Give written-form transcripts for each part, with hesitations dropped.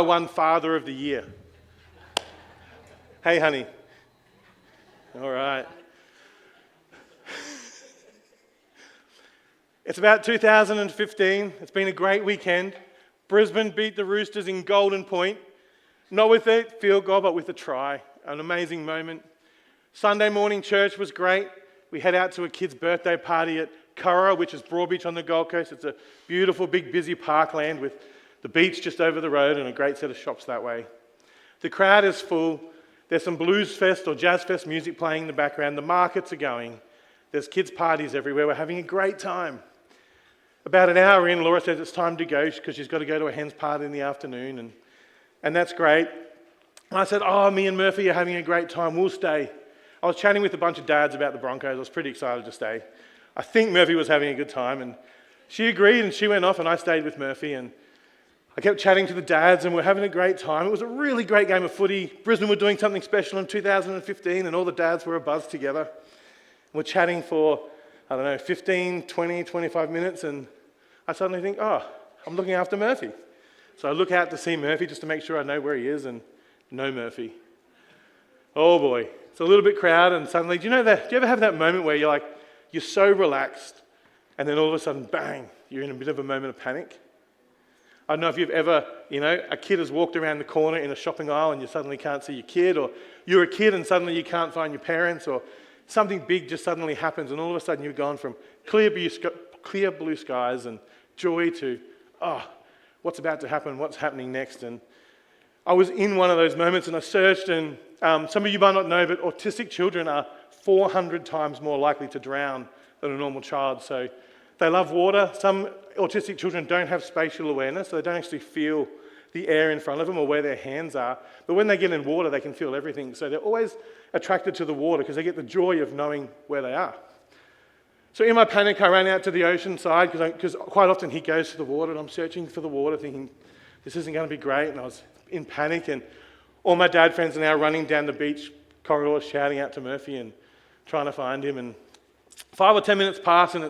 One Father of the Year. Hey, honey. All right. It's about 2015. It's been a great weekend. Brisbane beat the Roosters in Golden Point. Not with a field goal, but with a try. An amazing moment. Sunday morning church was great. We head out to a kid's birthday party at Curra, which is Broadbeach on the Gold Coast. It's a beautiful, big, busy parkland with the beach just over the road and a great set of shops that way. The crowd is full. There's some blues fest or jazz fest music playing in the background. The markets are going. There's kids' parties everywhere. We're having a great time. About an hour in, Laura says it's time to go because she's got to go to a hen's party in the afternoon, and that's great. And I said, me and Murphy are having a great time. We'll stay. I was chatting with a bunch of dads about the Broncos. I was pretty excited to stay. I think Murphy was having a good time, and she agreed, and she went off, and I stayed with Murphy, and I kept chatting to the dads, and we're having a great time. It was a really great game of footy. Brisbane were doing something special in 2015, and all the dads were abuzz together. We're chatting for, 15, 20, 25 minutes, and I suddenly think, I'm looking after Murphy. So I look out to see Murphy just to make sure I know where he is, and no Murphy. Oh boy, it's a little bit crowded, and suddenly, do you ever have that moment where you're so relaxed, and then all of a sudden, bang, you're in a bit of a moment of panic? I don't know if you've ever, a kid has walked around the corner in a shopping aisle and you suddenly can't see your kid, or you're a kid and suddenly you can't find your parents, or something big just suddenly happens and all of a sudden you've gone from clear blue skies and joy to, what's about to happen, what's happening next? And I was in one of those moments and I searched, and some of you might not know, but autistic children are 400 times more likely to drown than a normal child. So they love water. Some autistic children don't have spatial awareness, so they don't actually feel the air in front of them or where their hands are. But when they get in water, they can feel everything. So they're always attracted to the water because they get the joy of knowing where they are. So in my panic, I ran out to the ocean side because quite often he goes to the water, and I'm searching for the water thinking, this isn't going to be great. And I was in panic, and all my dad friends are now running down the beach corridor shouting out to Murphy and trying to find him. And 5 or 10 minutes pass, and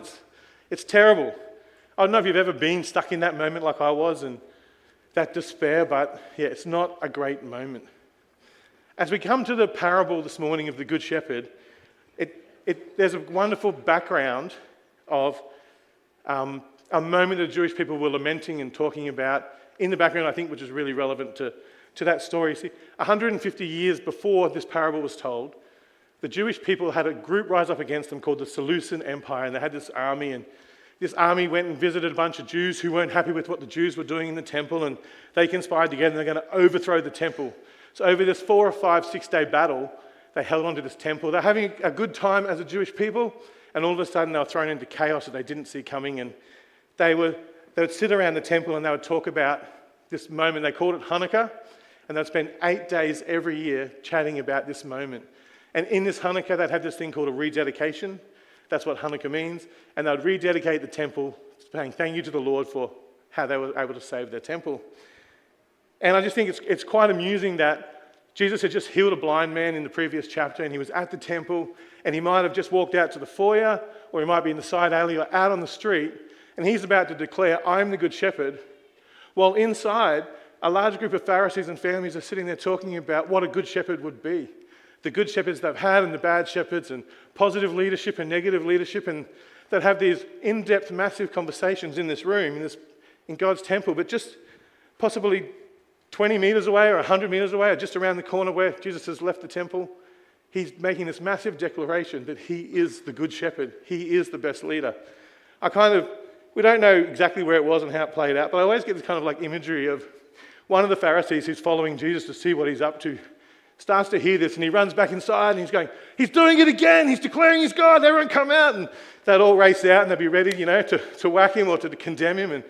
it's terrible. I don't know if you've ever been stuck in that moment like I was, and that despair, but it's not a great moment. As we come to the parable this morning of the Good Shepherd, there's a wonderful background of a moment the Jewish people were lamenting and talking about in the background, I think, which is really relevant to that story. See, 150 years before this parable was told, the Jewish people had a group rise up against them called the Seleucid Empire, and they had this army, and this army went and visited a bunch of Jews who weren't happy with what the Jews were doing in the temple, and they conspired together and they're going to overthrow the temple. So over this 4 or 5, 6-day battle, they held on to this temple. They're having a good time as a Jewish people, and all of a sudden they were thrown into chaos that they didn't see coming, and they would sit around the temple and they would talk about this moment. They called it Hanukkah, and they'd spend 8 days every year chatting about this moment. And in this Hanukkah, they'd have this thing called a rededication. That's what Hanukkah means. And they'd rededicate the temple, saying thank you to the Lord for how they were able to save their temple. And I just think it's quite amusing that Jesus had just healed a blind man in the previous chapter, and he was at the temple, and he might have just walked out to the foyer, or he might be in the side alley or out on the street, and he's about to declare, I'm the good shepherd, while inside, a large group of Pharisees and families are sitting there talking about what a good shepherd would be. The good shepherds they've had and the bad shepherds, and positive leadership and negative leadership, and that have these in-depth, massive conversations in this room, in God's temple, but just possibly 20 meters away or 100 meters away, or just around the corner where Jesus has left the temple, he's making this massive declaration that he is the good shepherd. He is the best leader. We don't know exactly where it was and how it played out, but I always get this kind of like imagery of one of the Pharisees who's following Jesus to see what he's up to, starts to hear this, and he runs back inside and he's going, he's doing it again, he's declaring he's God, everyone come out, and they'd all race out and they'd be ready, to whack him or to condemn him and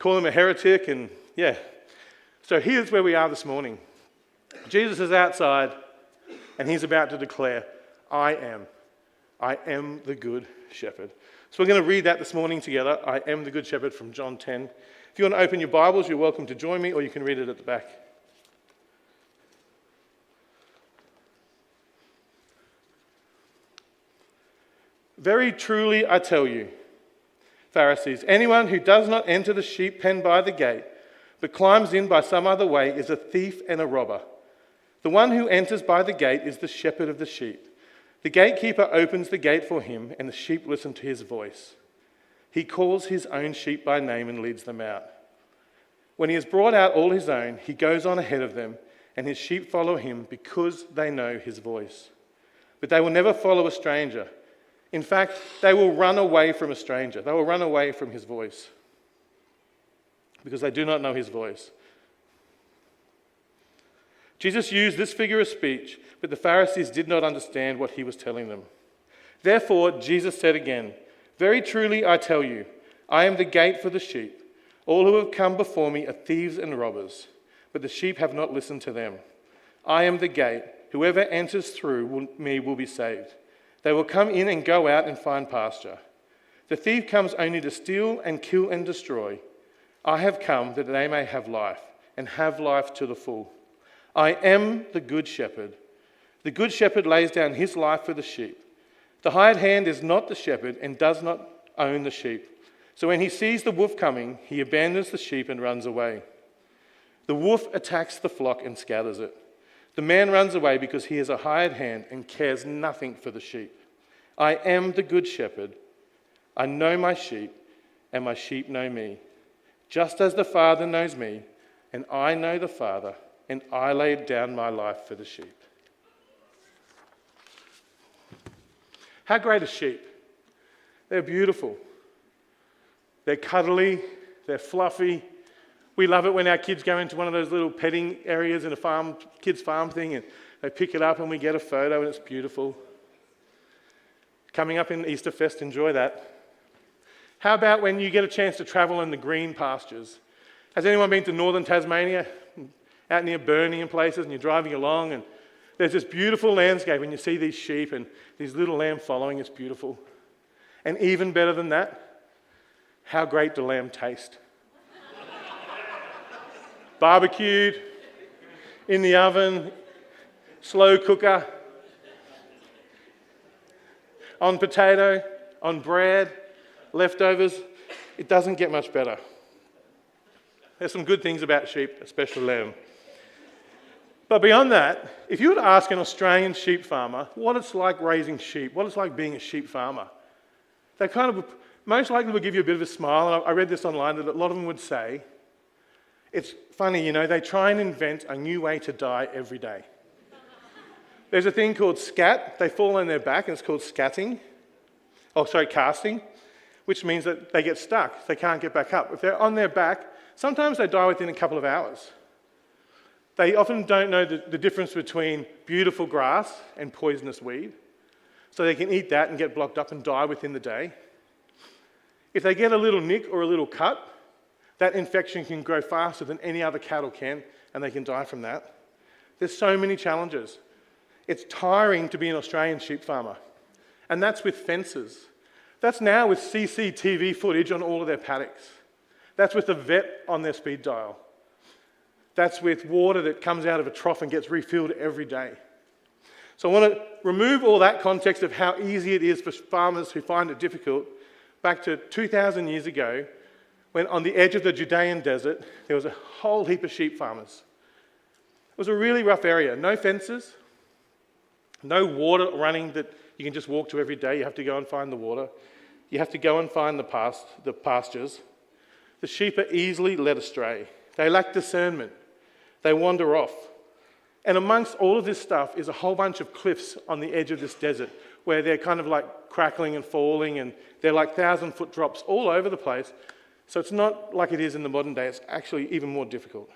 call him a heretic, and yeah. So here's where we are this morning. Jesus is outside and he's about to declare, I am the good shepherd. So we're going to read that this morning together, I am the good shepherd from John 10. If you want to open your Bibles, you're welcome to join me, or you can read it at the back. Very truly I tell you, Pharisees, anyone who does not enter the sheep pen by the gate, but climbs in by some other way is a thief and a robber. The one who enters by the gate is the shepherd of the sheep. The gatekeeper opens the gate for him, and the sheep listen to his voice. He calls his own sheep by name and leads them out. When he has brought out all his own, he goes on ahead of them, and his sheep follow him because they know his voice. But they will never follow a stranger. In fact, they will run away from a stranger. They will run away from his voice because they do not know his voice. Jesus used this figure of speech, but the Pharisees did not understand what he was telling them. Therefore, Jesus said again, "Very truly I tell you, I am the gate for the sheep. All who have come before me are thieves and robbers, but the sheep have not listened to them. I am the gate. Whoever enters through me will be saved. They will come in and go out and find pasture. The thief comes only to steal and kill and destroy. I have come that they may have life, and have life to the full. I am the good shepherd. The good shepherd lays down his life for the sheep. The hired hand is not the shepherd and does not own the sheep. So when he sees the wolf coming, he abandons the sheep and runs away. The wolf attacks the flock and scatters it. The man runs away because he is a hired hand and cares nothing for the sheep. I am the good shepherd. I know my sheep, and my sheep know me. Just as the Father knows me, and I know the Father, and I lay down my life for the sheep." How great are sheep? They're beautiful. They're cuddly, they're fluffy. We love it when our kids go into one of those little petting areas in a kids' farm thing, and they pick it up and we get a photo and it's beautiful. Coming up in Easter Fest, enjoy that. How about when you get a chance to travel in the green pastures? Has anyone been to northern Tasmania, out near Burnie and places, and you're driving along and there's this beautiful landscape and you see these sheep and these little lamb following, it's beautiful. And even better than that, how great do lamb taste? Barbecued, in the oven, slow cooker, on potato, on bread, leftovers. It doesn't get much better. There's some good things about sheep, especially lamb. But beyond that, if you were to ask an Australian sheep farmer what it's like raising sheep, what it's like being a sheep farmer, they kind of most likely would give you a bit of a smile. And I read this online that a lot of them would say, it's funny, they try and invent a new way to die every day. There's a thing called scat. They fall on their back and it's called casting, which means that they get stuck. They can't get back up. If they're on their back, sometimes they die within a couple of hours. They often don't know the difference between beautiful grass and poisonous weed. So they can eat that and get blocked up and die within the day. If they get a little nick or a little cut, that infection can grow faster than any other cattle can, and they can die from that. There's so many challenges. It's tiring to be an Australian sheep farmer. And that's with fences. That's now with CCTV footage on all of their paddocks. That's with a vet on their speed dial. That's with water that comes out of a trough and gets refilled every day. So I want to remove all that context of how easy it is for farmers who find it difficult back to 2,000 years ago, when on the edge of the Judean desert, there was a whole heap of sheep farmers. It was a really rough area. No fences, no water running that you can just walk to every day. You have to go and find the water. You have to go and find the pastures. The sheep are easily led astray. They lack discernment. They wander off. And amongst all of this stuff is a whole bunch of cliffs on the edge of this desert where they're kind of like crackling and falling, and they're like 1,000-foot drops all over the place. So it's not like it is in the modern day. It's actually even more difficult.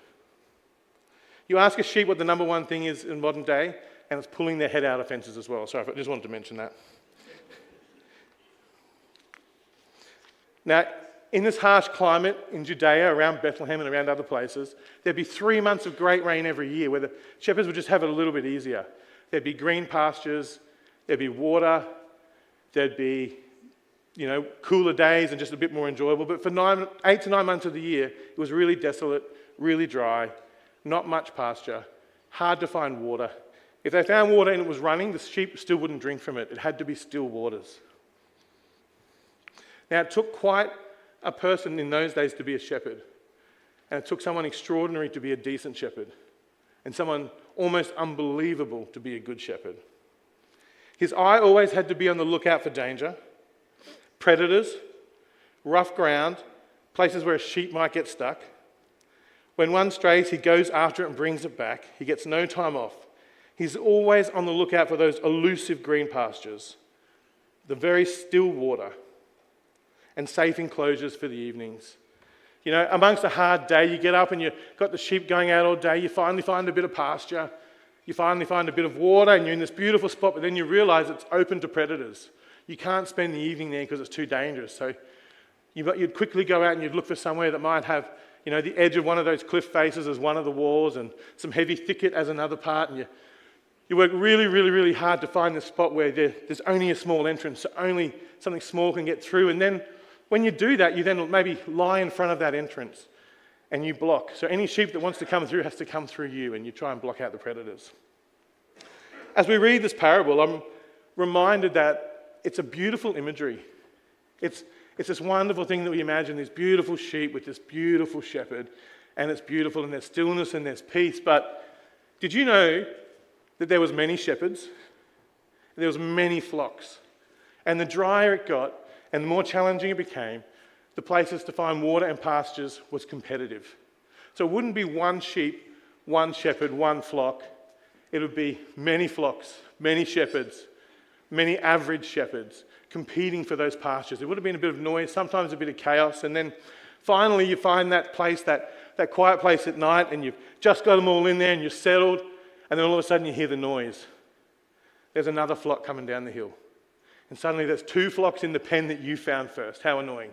You ask a sheep what the number one thing is in modern day, and it's pulling their head out of fences as well. Sorry, I just wanted to mention that. Now, in this harsh climate in Judea, around Bethlehem and around other places, there'd be 3 months of great rain every year where the shepherds would just have it a little bit easier. There'd be green pastures, there'd be water, there'd be cooler days and just a bit more enjoyable. But for 8 to 9 months of the year, it was really desolate, really dry, not much pasture, hard to find water. If they found water and it was running, the sheep still wouldn't drink from it. It had to be still waters. Now, it took quite a person in those days to be a shepherd. And it took someone extraordinary to be a decent shepherd, and someone almost unbelievable to be a good shepherd. His eye always had to be on the lookout for danger, predators, rough ground, places where a sheep might get stuck. When one strays, he goes after it and brings it back. He gets no time off. He's always on the lookout for those elusive green pastures, the very still water, and safe enclosures for the evenings. You know, amongst a hard day, you get up and you've got the sheep going out all day, you finally find a bit of pasture, you finally find a bit of water, and you're in this beautiful spot, but then you realize it's open to predators. You can't spend the evening there because it's too dangerous. So you'd quickly go out and you'd look for somewhere that might have, you know, the edge of one of those cliff faces as one of the walls and some heavy thicket as another part, and you work really, really, really hard to find the spot where there's only a small entrance, so only something small can get through. And then when you do that, you then maybe lie in front of that entrance and you block. So any sheep that wants to come through has to come through you, and you try and block out the predators. As we read this parable, I'm reminded that it's a beautiful imagery. It's this wonderful thing that we imagine, these beautiful sheep with this beautiful shepherd, and it's beautiful and there's stillness and there's peace. But did you know that there was many shepherds? There was many flocks. And the drier it got and the more challenging it became, the places to find water and pastures was competitive. So it wouldn't be one sheep, one shepherd, one flock. It would be many flocks, many shepherds, many average shepherds competing for those pastures. There would have been a bit of noise, sometimes a bit of chaos, and then finally you find that place, that quiet place at night, and you've just got them all in there and you're settled, and then all of a sudden you hear the noise. There's another flock coming down the hill. And suddenly there's two flocks in the pen that you found first. How annoying.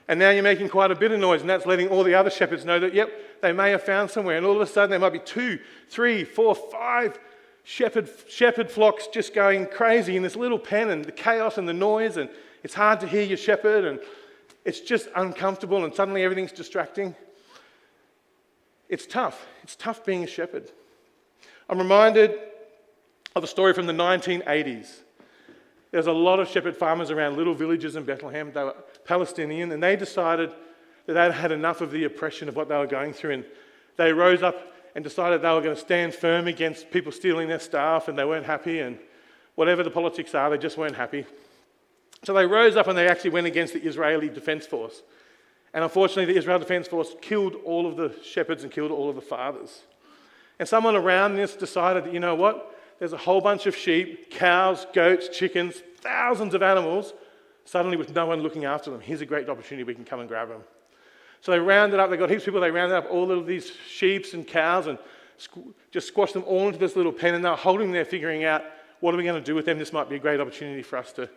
And now you're making quite a bit of noise, and that's letting all the other shepherds know that, yep, they may have found somewhere. And all of a sudden there might be 2, 3, 4, 5 shepherd flocks just going crazy in this little pen, and the chaos and the noise, and it's hard to hear your shepherd, and it's just uncomfortable, and suddenly everything's distracting. It's tough. It's tough being a shepherd. I'm reminded of a story from the 1980s. There's a lot of shepherd farmers around little villages in Bethlehem. They were Palestinian, and they decided that they'd had enough of the oppression of what they were going through, and they rose up and decided they were going to stand firm against people stealing their stuff, and they weren't happy, and whatever the politics are, they just weren't happy. So they rose up and they actually went against the Israeli Defense Force. And unfortunately, the Israel Defense Force killed all of the shepherds and killed all of the fathers. And someone around this decided that, you know what? There's a whole bunch of sheep, cows, goats, chickens, thousands of animals, suddenly with no one looking after them. Here's a great opportunity, we can come and grab them. So they rounded up, they got heaps of people, they rounded up all of these sheep and cows and just squashed them all into this little pen, and they were holding them there figuring out, what are we going to do with them? This might be a great opportunity for us to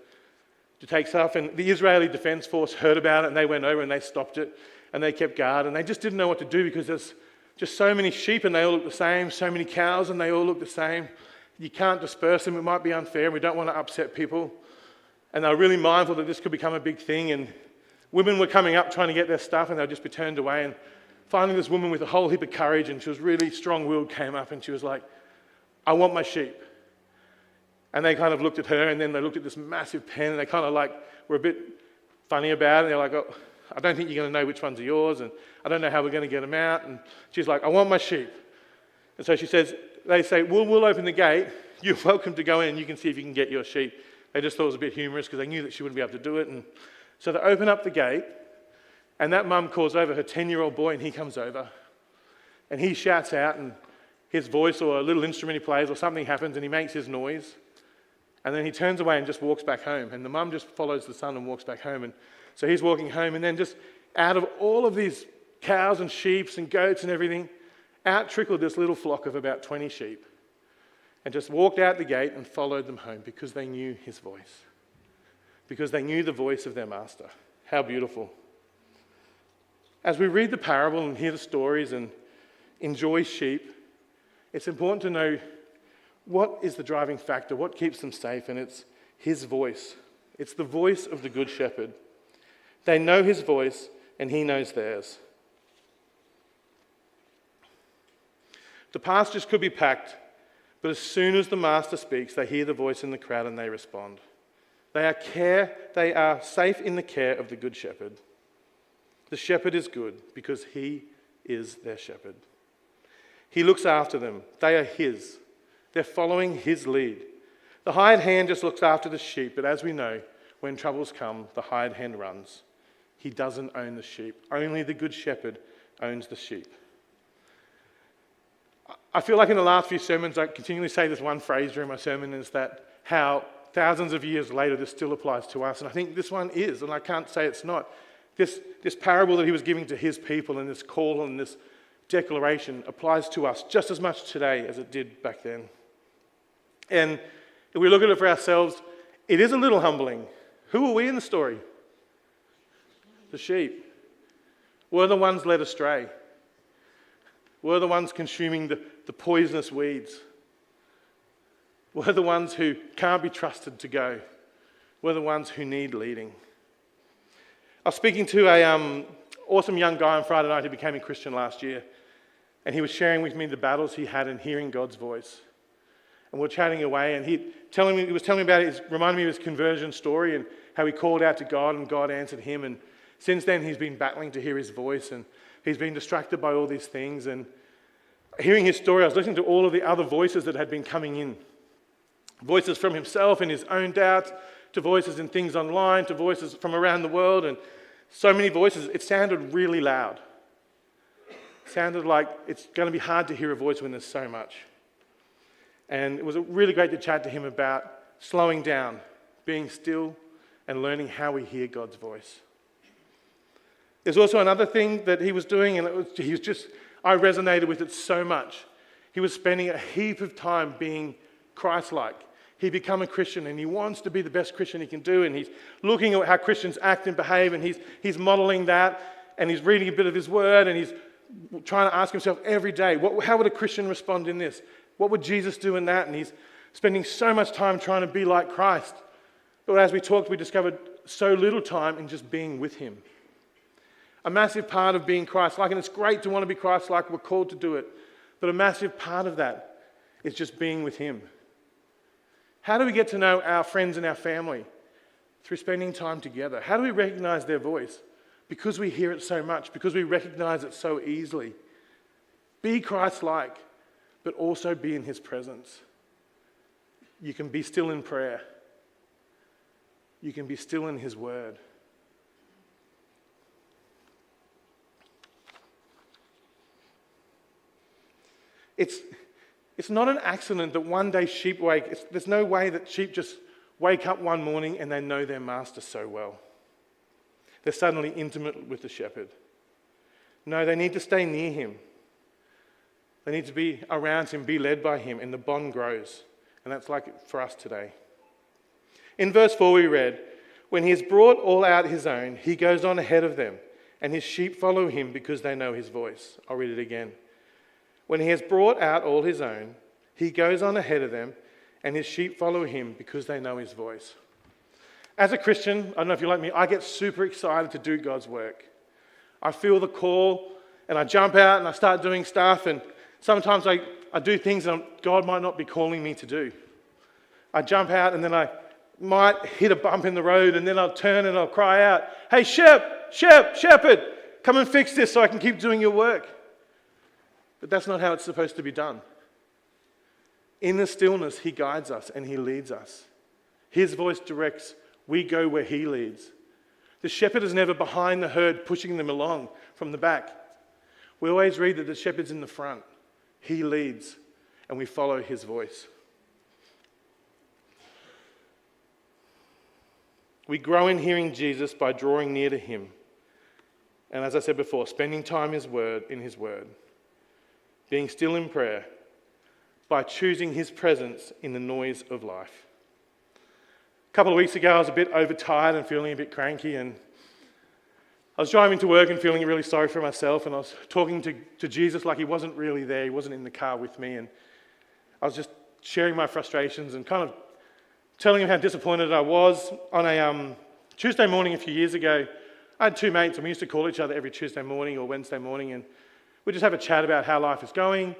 take stuff. And the Israeli Defense Force heard about it, and they went over and they stopped it, and they kept guard, and they just didn't know what to do because there's just so many sheep and they all look the same, so many cows and they all look the same. You can't disperse them, it might be unfair, we don't want to upset people. And they were really mindful that this could become a big thing, and women were coming up trying to get their stuff and they'd just be turned away. And finally this woman with a whole heap of courage, and she was really strong-willed, came up and she was like, I want my sheep. And they kind of looked at her, and then they looked at this massive pen, and they kind of like were a bit funny about it. They're like, oh, I don't think you're going to know which ones are yours, and I don't know how we're going to get them out. And she's like, I want my sheep. And so she says, they say, we'll open the gate. You're welcome to go in and you can see if you can get your sheep. They just thought it was a bit humorous because they knew that she wouldn't be able to do it. And so they open up the gate, and that mum calls over her 10-year-old boy, and he comes over. And he shouts out, and his voice or a little instrument he plays or something happens, and he makes his noise. And then he turns away and just walks back home. And the mum just follows the son and walks back home. And so he's walking home, and then just out of all of these cows and sheep and goats and everything, out trickled this little flock of about 20 sheep, and just walked out the gate and followed them home because they knew his voice, because they knew the voice of their master. How beautiful. As we read the parable and hear the stories and enjoy sheep, it's important to know what is the driving factor, what keeps them safe, and it's his voice. It's the voice of the Good Shepherd. They know his voice and he knows theirs. The pastures could be packed, but as soon as the master speaks, they hear the voice in the crowd and they respond. They are safe in the care of the Good Shepherd. The shepherd is good because he is their shepherd. He looks after them. They are his. They're following his lead. The hired hand just looks after the sheep, but as we know, when troubles come, the hired hand runs. He doesn't own the sheep. Only the good shepherd owns the sheep. I feel like in the last few sermons, I continually say this one phrase during my sermon, is that how thousands of years later this still applies to us. And I think this one is, and I can't say it's not. This parable that he was giving to his people and this call and this declaration applies to us just as much today as it did back then. And if we look at it for ourselves, it is a little humbling. Who are we in the story? The sheep. We're the ones led astray. We're the ones consuming the poisonous weeds. We're the ones who can't be trusted to go. We're the ones who need leading. I was speaking to an awesome young guy on Friday night who became a Christian last year, and he was sharing with me the battles he had in hearing God's voice. And we were chatting away, and he was telling me about it, reminded me of his conversion story and how he called out to God and God answered him. And since then, he's been battling to hear his voice, and he's been distracted by all these things. And hearing his story, I was listening to all of the other voices that had been coming in. Voices from himself and his own doubts, to voices in things online, to voices from around the world, and so many voices. It sounded really loud. It sounded like it's going to be hard to hear a voice when there's so much. And it was really great to chat to him about slowing down, being still, and learning how we hear God's voice. There's also another thing that he was doing, and I resonated with it so much. He was spending a heap of time being Christ-like. He become a Christian, and he wants to be the best Christian he can do, and he's looking at how Christians act and behave, and he's modeling that, and he's reading a bit of his word, and he's trying to ask himself every day, how would a Christian respond in this? What would Jesus do in that? And he's spending so much time trying to be like Christ. But as we talked, we discovered so little time in just being with him. A massive part of being Christ-like, and it's great to want to be Christ-like, we're called to do it, but a massive part of that is just being with him. How do we get to know our friends and our family? Through spending time together. How do we recognize their voice? Because we hear it so much, because we recognize it so easily. Be Christ-like, but also be in his presence. You can be still in prayer. You can be still in his word. It's not an accident that one day sheep there's no way that sheep just wake up one morning and they know their master so well. They're suddenly intimate with the shepherd. No, they need to stay near him. They need to be around him, be led by him, and the bond grows. And that's like it for us today. In verse 4 we read, when he has brought all out his own, he goes on ahead of them, and his sheep follow him because they know his voice. I'll read it again. When he has brought out all his own, he goes on ahead of them, and his sheep follow him because they know his voice. As a Christian, I don't know if you're like me, I get super excited to do God's work. I feel the call, and I jump out and I start doing stuff, and sometimes I do things that God might not be calling me to do. I jump out and then I might hit a bump in the road, and then I'll turn and I'll cry out, hey, shepherd, come and fix this so I can keep doing your work. But that's not how it's supposed to be done. In the stillness, he guides us and he leads us. His voice directs, we go where he leads. The shepherd is never behind the herd pushing them along from the back. We always read that the shepherd's in the front. He leads and we follow his voice. We grow in hearing Jesus by drawing near to him. And as I said before, spending time in his word. Being still in prayer, by choosing his presence in the noise of life. A couple of weeks ago, I was a bit overtired and feeling a bit cranky, and I was driving to work and feeling really sorry for myself, and I was talking to Jesus like he wasn't really there, he wasn't in the car with me, and I was just sharing my frustrations and kind of telling him how disappointed I was. On a Tuesday morning a few years ago, I had two mates, and we used to call each other every Tuesday morning or Wednesday morning, and we'd just have a chat about how life is going,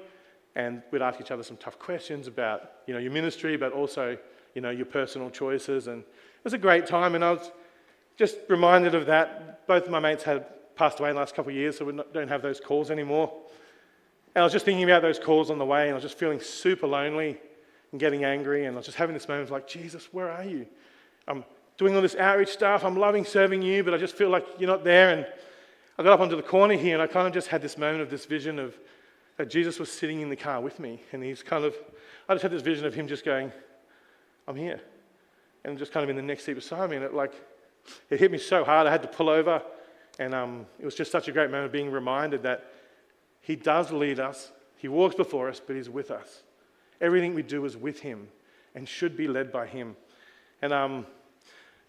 and we'd ask each other some tough questions about, your ministry, but also, your personal choices. And it was a great time, and I was just reminded of that. Both of my mates had passed away in the last couple of years, so don't have those calls anymore. And I was just thinking about those calls on the way, and I was just feeling super lonely and getting angry, and I was just having this moment of like, Jesus, where are you? I'm doing all this outreach stuff, I'm loving serving you, but I just feel like you're not there. And I got up onto the corner here, and I kind of just had this moment of this vision of that Jesus was sitting in the car with me, and I just had this vision of him just going, I'm here. And just kind of in the next seat beside me, and it hit me so hard, I had to pull over, and it was just such a great moment of being reminded that he does lead us, he walks before us, but he's with us. Everything we do is with him and should be led by him. And I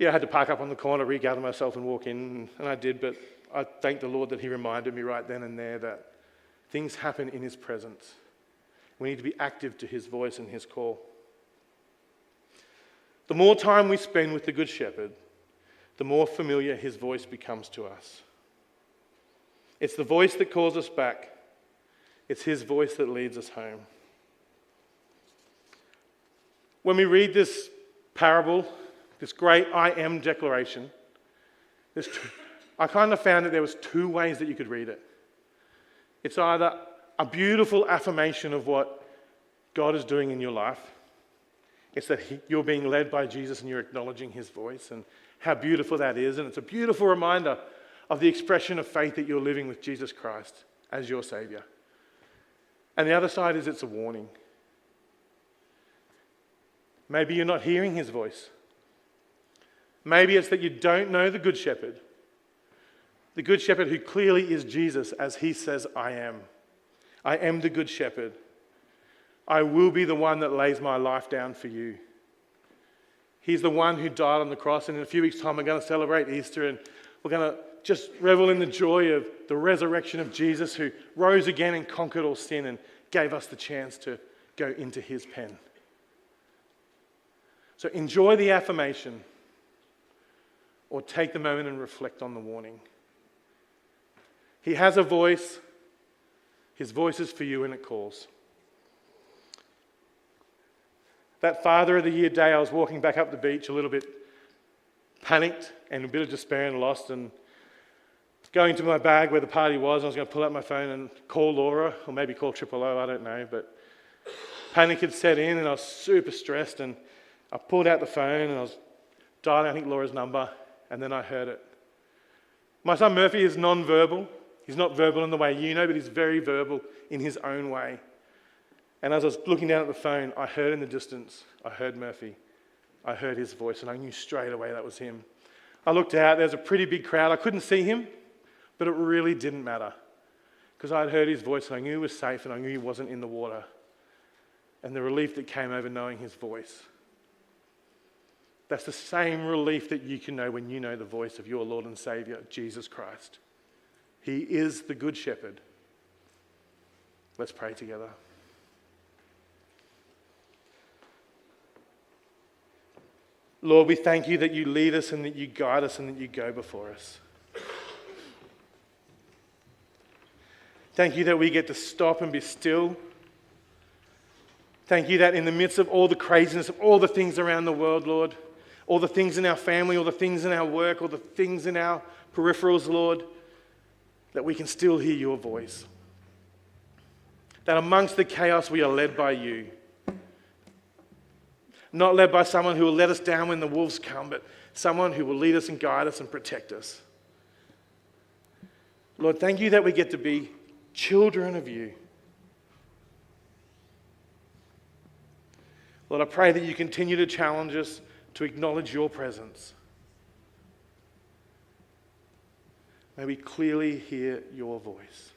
had to park up on the corner, regather myself and walk in, and I did, but I thank the Lord that he reminded me right then and there that things happen in his presence. We need to be active to his voice and his call. The more time we spend with the Good Shepherd, the more familiar his voice becomes to us. It's the voice that calls us back. It's his voice that leads us home. When we read this parable, this great I am declaration, I kind of found that there was two ways that you could read it. It's either a beautiful affirmation of what God is doing in your life. It's that you're being led by Jesus and you're acknowledging his voice and how beautiful that is. And it's a beautiful reminder of the expression of faith that you're living with Jesus Christ as your Savior. And the other side is it's a warning. Maybe you're not hearing his voice. Maybe it's that you don't know the Good Shepherd. The Good Shepherd who clearly is Jesus as he says, I am. I am the Good Shepherd. I will be the one that lays my life down for you. He's the one who died on the cross, and in a few weeks' time we're going to celebrate Easter, and we're going to just revel in the joy of the resurrection of Jesus who rose again and conquered all sin and gave us the chance to go into his pen. So enjoy the affirmation or take the moment and reflect on the warning. He has a voice. His voice is for you and it calls. That Father of the Year day, I was walking back up the beach a little bit panicked and a bit of despair and lost, and going to my bag where the party was. I was going to pull out my phone and call Laura, or maybe call Triple O, I don't know, but panic had set in and I was super stressed, and I pulled out the phone and I was dialing, I think, Laura's number, and then I heard it. My son Murphy is non-verbal. He's not verbal in the way you know, but he's very verbal in his own way. And as I was looking down at the phone, I heard in the distance, I heard Murphy. I heard his voice, and I knew straight away that was him. I looked out, there's a pretty big crowd. I couldn't see him, but it really didn't matter because I'd heard his voice, and I knew he was safe, and I knew he wasn't in the water. And the relief that came over knowing his voice. That's the same relief that you can know when you know the voice of your Lord and Savior, Jesus Christ. He is the Good Shepherd. Let's pray together. Lord, we thank you that you lead us and that you guide us and that you go before us. Thank you that we get to stop and be still. Thank you that in the midst of all the craziness of all the things around the world, Lord, all the things in our family, all the things in our work, all the things in our peripherals, Lord, that we can still hear your voice. That amongst the chaos we are led by you. Not led by someone who will let us down when the wolves come, but someone who will lead us and guide us and protect us. Lord, thank you that we get to be children of you. Lord, I pray that you continue to challenge us to acknowledge your presence. May we clearly hear your voice.